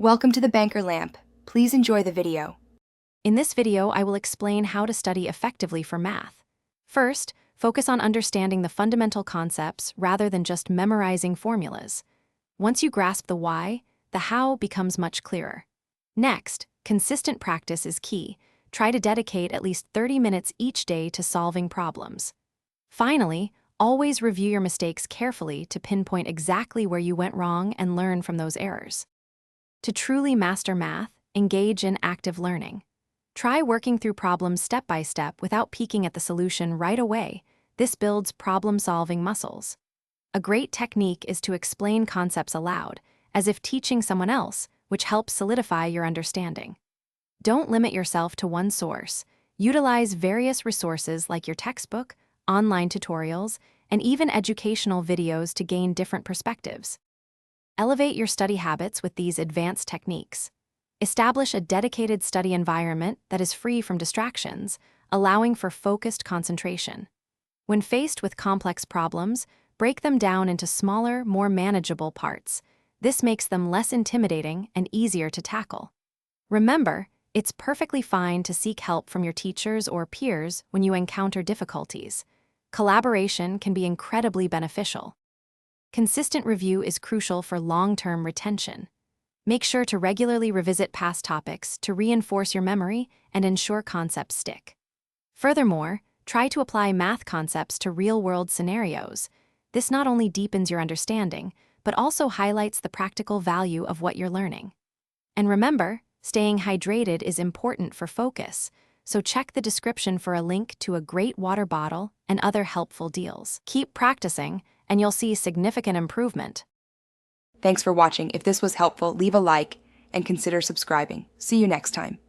Welcome to the Banker Lamp. Please enjoy the video. In this video, I will explain how to study effectively for math. First, focus on understanding the fundamental concepts rather than just memorizing formulas. Once you grasp the why, the how becomes much clearer. Next, consistent practice is key. Try to dedicate at least 30 minutes each day to solving problems. Finally, always review your mistakes carefully to pinpoint exactly where you went wrong and learn from those errors. To truly master math, engage in active learning. Try working through problems step by step without peeking at the solution right away. This builds problem-solving muscles. A great technique is to explain concepts aloud, as if teaching someone else, which helps solidify your understanding. Don't limit yourself to one source. Utilize various resources like your textbook, online tutorials, and even educational videos to gain different perspectives. Elevate your study habits with these advanced techniques. Establish a dedicated study environment that is free from distractions, allowing for focused concentration. When faced with complex problems, break them down into smaller, more manageable parts. This makes them less intimidating and easier to tackle. Remember, it's perfectly fine to seek help from your teachers or peers when you encounter difficulties. Collaboration can be incredibly beneficial. Consistent review is crucial for long-term retention. Make sure to regularly revisit past topics to reinforce your memory and ensure concepts stick. Furthermore, try to apply math concepts to real-world scenarios. This not only deepens your understanding, but also highlights the practical value of what you're learning. And remember, staying hydrated is important for focus, so check the description for a link to a great water bottle and other helpful deals. Keep practicing, and you'll see significant improvement. Thanks for watching. If this was helpful, leave a like and consider subscribing. See you next time.